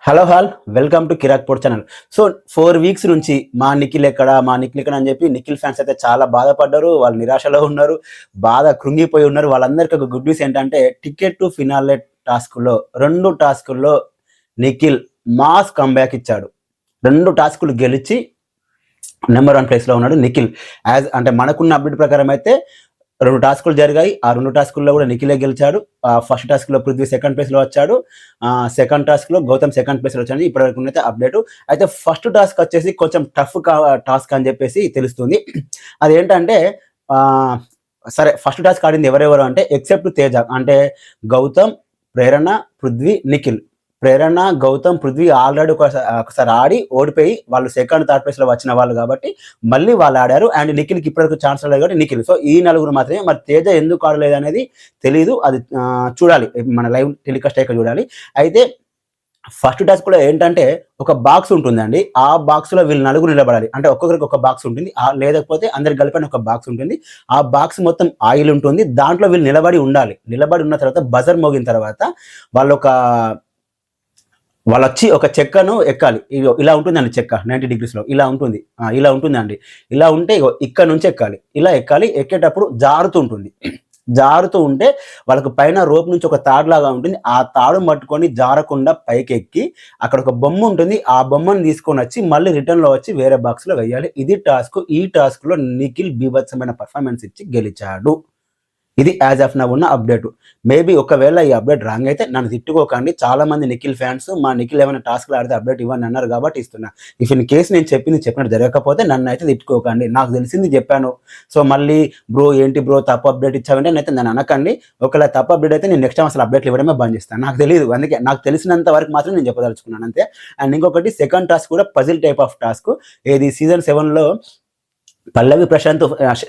Hello all welcome to Kiraak port channel. So 4 weeks నుంచి మా నిఖిల్ ఎక్కడ అని చెప్పి నిఖిల్ ఫ్యాన్స్ అయితే చాలా బాధపడ్డారు. వాళ్ళు నిరాశలో ఉన్నారు, బాధ కృంగిపోయి ఉన్నారు. వాళ్ళందరికీ ఒక గుడ్ న్యూస్ ఏంటంటే టికెట్ టు ఫినాలే టాస్క్లో 2 టాస్కుల్లో నిఖిల్ మాస్ కంబ్యాక్ ఇచ్చాడు. 2 టాస్కులు గెలిచి నెంబర్ 1 ప్లేస్లో ఉన్నాడు నిఖిల్. అంటే మనకున్న అప్డేట్ ప్రకారం అయితే 2 టాస్కులు జరిగాయి. ఆ 2 టాస్కుల్లో కూడా నిఖిలే గెలిచాడు. ఫస్ట్ టాస్క్లో పృథ్వీ సెకండ్ ప్లేస్లో వచ్చాడు. సెకండ్ టాస్క్లో గౌతమ్ సెకండ్ ప్లేస్లో వచ్చాడు. ఇప్పటివరకు అయితే అప్డేట్. అయితే ఫస్ట్ టాస్క్ వచ్చేసి కొంచెం టఫ్ టాస్క్ అని చెప్పేసి తెలుస్తుంది. అదేంటంటే సరే, ఫస్ట్ టాస్క్ ఆడింది ఎవరెవరు అంటే ఎక్సెప్ట్ తేజ, అంటే గౌతమ్, ప్రేరణ, పృథ్వీ, నిఖిల్. ప్రేరణ, గౌతమ్, పృథ్వీ ఆల్రెడీ ఒకసారి ఆడి ఓడిపోయి వాళ్ళు సెకండ్ థర్డ్ ప్లేస్లో వచ్చిన వాళ్ళు కాబట్టి మళ్ళీ వాళ్ళు ఆడారు. అండ్ నిఖిల్కి ఇప్పటివరకు ఛాన్స్ లేదు కాబట్టి నిఖిల్. సో ఈ నలుగురు మాత్రమే. మరి తేజ ఎందుకు ఆడలేదు అనేది తెలీదు. అది చూడాలి, మన లైవ్ టెలికాస్ట్ అయ్యాక చూడాలి. అయితే ఫస్ట్ టాస్క్ కూడా ఏంటంటే ఒక బాక్స్ ఉంటుందండి. ఆ బాక్స్లో వీళ్ళు నలుగురు నిలబడాలి. అంటే ఒక్కొక్కరికి ఒక బాక్స్ ఉంటుంది, లేకపోతే అందరికి కలిపి ఒక బాక్స్ ఉంటుంది. ఆ బాక్స్ మొత్తం ఆయిల్ ఉంటుంది. దాంట్లో వీళ్ళు నిలబడి ఉండాలి. నిలబడి ఉన్న తర్వాత బజర్ మోగిన తర్వాత వాళ్ళు వచ్చి ఒక చెక్కను ఎక్కాలి. ఇలా ఉంటుందండి చెక్క 90 degreesలో ఇలా ఉంటుంది. ఇలా ఉంటుందండి. ఇలా ఉంటే ఇక్కడ నుంచి ఎక్కాలి. ఇలా ఎక్కాలి. ఎక్కేటప్పుడు జారుతూ ఉంటుంది. జారుతూ ఉంటే వాళ్ళకు పైన రోప్ నుంచి ఒక తాడు లాగా ఉంటుంది. ఆ తాడు పట్టుకొని జారకుండా పైకి ఎక్కి అక్కడ ఒక బొమ్మ ఉంటుంది. ఆ బొమ్మను తీసుకొని వచ్చి మళ్ళీ రిటర్న్లో వచ్చి వేరే బాక్స్లో వేయాలి. ఇది టాస్క్. ఈ టాస్క్లో నిఖిల్ బీభత్సమైన పర్ఫార్మెన్స్ ఇచ్చి గెలిచాడు. ఇది యాజ్ ఆఫ్ నౌ ఉన్న అప్డేట్. మేబీ ఒకవేళ ఈ అప్డేట్ రాంగ్ అయితే నన్ను తిట్టుకోకండి. చాలా మంది నిఖిల్ ఫ్యాన్స్ మా నిఖిల్ ఏమైనా టాస్క్లు ఆడితే అప్డేట్ ఇవ్వని అన్నారు కాబట్టి ఇస్తున్నా. ఇఫ్ ఇన్ కేసు నేను చెప్పినట్టు జరగకపోతే నన్ను అయితే తిట్టుకోకండి. నాకు తెలిసింది చెప్పాను. సో మళ్ళీ బ్రో ఏంటి బ్రో తప్పు అప్డేట్ ఇచ్చావంటే అయితే నన్ను అనకండి. ఒకవేళ తప్పు అప్డేట్ అయితే నేను నెక్స్ట్ టైం అసలు అప్డేట్లు ఇవ్వడమే బంద్ చేస్తాను. నాకు తెలియదు, అందుకే నాకు తెలిసినంత వరకు మాత్రం నేను చెప్పదలుచుకున్నాను అంతే. అండ్ ఇంకొకటి సెకండ్ టాస్క్ కూడా పజిల్ టైప్ ఆఫ్ టాస్క్. ఏది సీజన్ 7లో పల్లవి ప్రశాంత్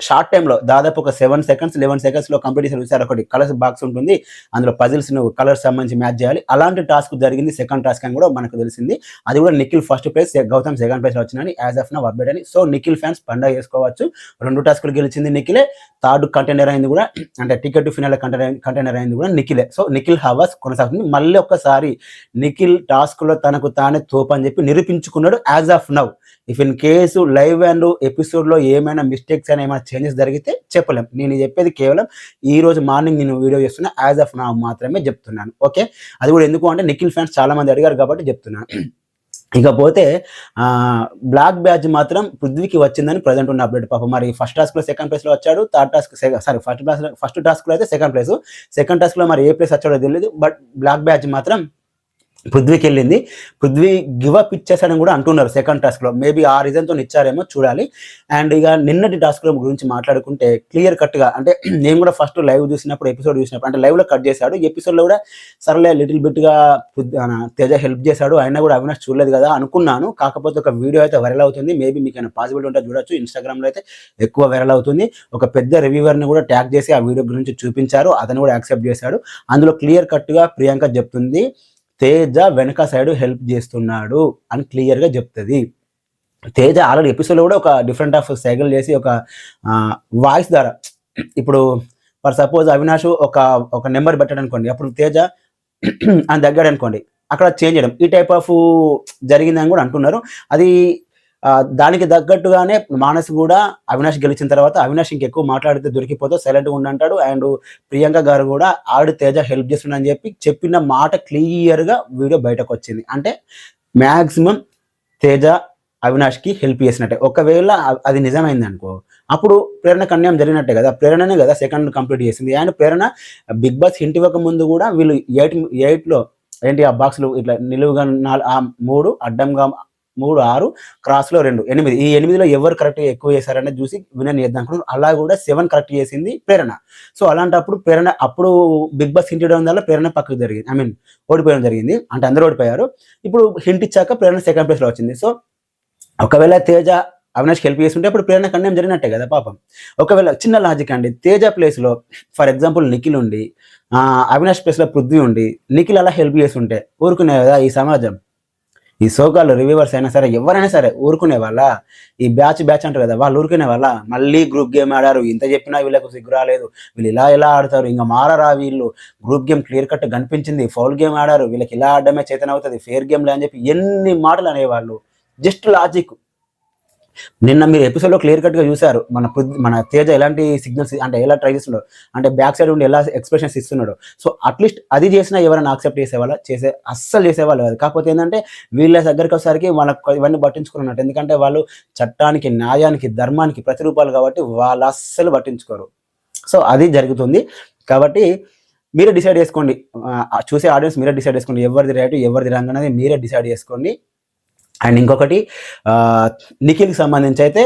షార్ట్ టైంలో దాదాపు ఒక 7 seconds 11 secondsలో కంపిటీషన్ చూసారు. ఒకటి కలర్స్ బాక్స్ ఉంటుంది, అందులో పజిల్స్ కలర్స్ సంబంధించి మ్యాచ్ చేయాలి. అలాంటి టాస్క్ జరిగింది సెకండ్ టాస్క్ అని కూడా మనకు తెలిసింది. అది కూడా Nikhil first place, Gautam second ప్లేస్లో వచ్చినని యాజ్ ఆఫ్ నౌ అప్డేట్ అని. సో నిఖిల్ ఫ్యాన్స్ పండుగ చేసుకోవచ్చు. 2 టాస్కులు గెలిచింది నిఖిలే. థర్డ్ కంటైనర్ అయింది కూడా, అంటే టికెట్ టు ఫినాల్ కంటైనర్ అయింది కూడా నిఖిలే. సో నిఖిల్ హవాస్ కొనసాగుతుంది. మళ్ళీ ఒక్కసారి నిఖిల్ టాస్క్లో తనకు తానే తోపు అని చెప్పి నిరూపించుకున్నాడు as of now. If in case live and ఎపిసోడ్లో ఏమైనా మిస్టేక్స్ అని ఏమైనా చేంజెస్ జరిగితే చెప్పలేం. నేను చెప్పేది కేవలం ఈ రోజు మార్నింగ్ నేను వీడియో చేస్తున్నా, యాజ్ ఆఫ్ నా మాత్రమే చెప్తున్నాను. ఓకే, అది కూడా ఎందుకు అంటే నిఖిల్ ఫ్యాన్స్ చాలా మంది అడిగారు కాబట్టి చెప్తున్నాను. ఇకపోతే బ్లాక్ బ్యాడ్జ్ మాత్రం పృథ్వీకి వచ్చిందని ప్రజెంట్ ఉన్న అప్డేట్. పాపం మరి ఫస్ట్ టాస్క్లో సెకండ్ ప్లేస్లో వచ్చాడు. థర్డ్ టాస్క్ ఫస్ట్ టాస్క్లో అయితే సెకండ్ ప్లేస్. సెకండ్ టాస్క్లో మరి ఏ ప్లేస్ వచ్చాడో తెలియదు. బట్ బ్లాక్ బ్యాడ్జ్ మాత్రం పృథ్వీకి వెళ్ళింది. పృథ్వీ గివప్ ఇచ్చేసాడని కూడా అంటున్నారు సెకండ్ టాస్క్లో. మేబీ ఆ రీజన్తో ఇచ్చారేమో చూడాలి. అండ్ ఇక నిన్నటి టాస్క్లో గురించి మాట్లాడుకుంటే క్లియర్ కట్గా, అంటే నేను కూడా ఫస్ట్ లైవ్ చూసినప్పుడు ఎపిసోడ్ చూసినప్పుడు అంటే లైవ్లో కట్ చేశాడు. ఎపిసోడ్లో కూడా సర్లే లిటిల్ బిట్గా తేజ హెల్ప్ చేశాడు, అయినా కూడా అవినాష్ చూడలేదు కదా అనుకున్నాను. కాకపోతే ఒక వీడియో అయితే వైరల్ అవుతుంది. మేబీ మీకు ఏమైనా పాసిబిలిటీ ఉంటే చూడొచ్చు. ఇన్స్టాగ్రామ్లో అయితే ఎక్కువ వైరల్ అవుతుంది. ఒక పెద్ద రివ్యూవర్ని కూడా ట్యాగ్ చేసి ఆ వీడియో గురించి చూపించారు. అతను కూడా యాక్సెప్ట్ చేశాడు. అందులో క్లియర్ కట్గా ప్రియాంక చెప్తుంది తేజ వెనక సైడ్ హెల్ప్ చేస్తున్నాడు అని క్లియర్గా చెప్తుంది. తేజ ఆల్రెడీ ఎపిసోడ్లో కూడా ఒక డిఫరెంట్ ఆఫ్ సైకిల్ చేసి ఒక వాయిస్ ద్వారా, ఇప్పుడు ఫర్ సపోజ్ అవినాష్ ఒక నెంబర్ పెట్టాడు అనుకోండి, అప్పుడు తేజ అని దగ్గాడు అనుకోండి, అక్కడ చేంజ్ చేయడం ఈ టైప్ ఆఫ్ జరిగిందని కూడా అంటున్నారు. అది దానికి తగ్గట్టుగానే మానస్ కూడా అవినాష్ గెలిచిన తర్వాత అవినాష్ ఇంకెక్కువ మాట్లాడితే దొరికిపోతే సైలెంట్గా ఉండంటాడు. అండ్ ప్రియాంక గారు కూడా ఆడు తేజ హెల్ప్ చేస్తుండని చెప్పిన మాట క్లియర్గా వీడియో బయటకు వచ్చింది. అంటే మ్యాక్సిమం తేజ అవినాష్కి హెల్ప్ చేసినట్టే. ఒకవేళ అది నిజమైంది అనుకో, అప్పుడు ప్రేరణకు అన్యాయం జరిగినట్టే కదా. ప్రేరణనే కదా సెకండ్ కంప్లీట్ చేసింది. అండ్ ప్రేరణ బిగ్ బాస్ ఇంటి ఇవ్వక ముందు కూడా వీళ్ళు 8లో ఏంటి ఆ బాక్స్లు ఇట్లా నిలువుగా 3 అడ్డంగా 3 6 క్రాస్లో 2 8 ఈ 8లో ఎవరు కరెక్ట్గా ఎక్కువ చేశారనేది చూసి వినని చేద్దాం అనుకున్నాను. అలా కూడా 7 కరెక్ట్ చేసింది ప్రేరణ. సో అలాంటప్పుడు ప్రేరణ అప్పుడు బిగ్ బాస్ హింట్ ఇవ్వడం వల్ల ప్రేరణ పక్కకు జరిగింది, ఓడిపోవడం జరిగింది. అంటే అందరూ ఓడిపోయారు. ఇప్పుడు హింట్ ఇచ్చాక ప్రేరణ సెకండ్ ప్లేస్లో వచ్చింది. సో ఒకవేళ తేజ అవినాష్ హెల్ప్ చేస్తుంటే అప్పుడు ప్రేరణ కన్యాయం జరిగినట్టే కదా పాపం. ఒకవేళ చిన్న లాజిక్ అండి, తేజ ప్లేస్లో ఫర్ ఎగ్జాంపుల్ నిఖిల్ ఉండి అవినాష్ ప్లేస్లో పృథ్వీ ఉండి నిఖిల్ అలా హెల్ప్ చేస్తుంటే ఊరుకునే కదా ఈ సమాజం. ఈ సోకాల్ రివ్యూవర్స్ అయినా సరే ఎవరైనా సరే ఊరుకునే వాళ్ళ, ఈ బ్యాచ్ అంటారు కదా, వాళ్ళు ఊరుకునే వాళ్ళ. మళ్ళీ గ్రూప్ గేమ్ ఆడారు, ఇంత చెప్పినా వీళ్ళకు సిగ్గు రాలేదు, వీళ్ళు ఇలా ఆడతారు, ఇంకా మారరా వీళ్ళు, గ్రూప్ గేమ్ క్లియర్ కట్ కనిపించింది, ఫౌల్ గేమ్ ఆడారు, వీళ్ళకి ఇలా ఆడడమే చేతన అవుతుంది, ఫేర్ గేమ్లే అని చెప్పి ఎన్ని మాటలు అనేవాళ్ళు. Just logic. నిన్న మీరు ఎపిసోడ్లో క్లియర్ కట్గా చూశారు మన తేజ ఎలాంటి సిగ్నల్స్ అంటే ఎలా ట్రై చేస్తున్నాడు, అంటే బ్యాక్ సైడ్ ఉండి ఎలా ఎక్స్ప్రెషన్స్ ఇస్తున్నాడు. సో అట్లీస్ట్ అది చేసినా ఎవరైనా యాక్సెప్ట్ అస్సలు చేసేవాళ్ళు కాదు. కాకపోతే ఏంటంటే వీళ్ళ దగ్గరికి వచ్చేసరికి వాళ్ళకి ఇవన్నీ పట్టించుకున్నట్టు, ఎందుకంటే వాళ్ళు చట్టానికి, న్యాయానికి, ధర్మానికి ప్రతిరూపాలు కాబట్టి వాళ్ళు అస్సలు పట్టించుకోరు. సో అది జరుగుతుంది. కాబట్టి మీరే డిసైడ్ చేసుకోండి, చూసే ఆడియన్స్ మీరే డిసైడ్ చేసుకోండి, ఎవరిది రైట్ ఎవరిది రాంగ్ అనేది మీరే డిసైడ్ చేసుకోండి. అండ్ ఇంకొకటి, నిఖిల్కి సంబంధించి అయితే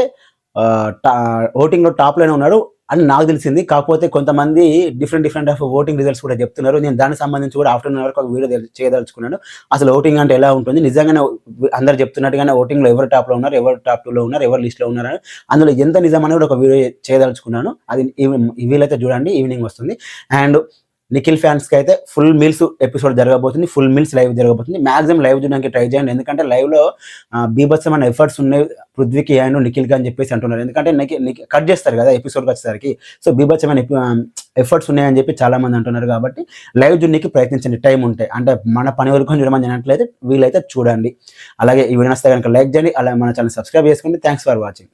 ఓటింగ్లో టాప్లోనే ఉన్నాడు అని నాకు తెలిసింది. కాకపోతే కొంతమంది డిఫరెంట్ ఆఫ్ ఓటింగ్ రిజల్ట్స్ కూడా చెప్తున్నారు. నేను దానికి సంబంధించి కూడా ఆఫ్టర్నూన్ వరకు ఒక వీడియో చేయదలుచుకున్నాను. అసలు ఓటింగ్ అంటే ఎలా ఉంటుంది, నిజంగానే అందరు చెప్తున్నట్టుగానే ఓటింగ్లో ఎవరు టాప్లో ఉన్నారు, ఎవరు టాప్ 2లో ఉన్నారు, ఎవరు లిస్ట్లో ఉన్నారు, అందులో ఎంత నిజం అని కూడా ఒక వీడియో చేయదలుచుకున్నాను. అది వీలైతే చూడండి, ఈవినింగ్ వస్తుంది. అండ్ నిఖిల్ ఫ్యాన్స్కి అయితే ఫుల్ మీల్స్ ఎపిసోడ్ జరగబోతుంది, ఫుల్ మీల్స్ లైవ్ జరగబోతుంది. మ్యాక్సిమం లైవ్ చూడడానికి ట్రై చేయండి, ఎందుకంటే లైవ్లో బీభత్సమైన ఎఫర్ట్స్ ఉన్నాయి పృథ్వీకి అండ్ నిఖిల్కి అని చెప్పేసి అంటున్నారు. ఎందుకంటే కట్ చేస్తారు కదా ఎపిసోడ్కి వచ్చేసరికి, సో బీభత్సమైన ఎఫర్ట్స్ ఉన్నాయని చెప్పి చాలామంది అంటున్నారు. కాబట్టి లైవ్ చూడడానికి ప్రయత్నించండి టైం ఉంటే, అంటే మన పని వరకు చూడమని అన్నట్లయితే వీలైతే చూడండి. అలాగే ఈ వీడియో నచ్చితే కనుక లైక్ చేయండి, అలాగే మన ఛానల్ సబ్స్క్రైబ్ చేసుకోండి. Thanks for watching.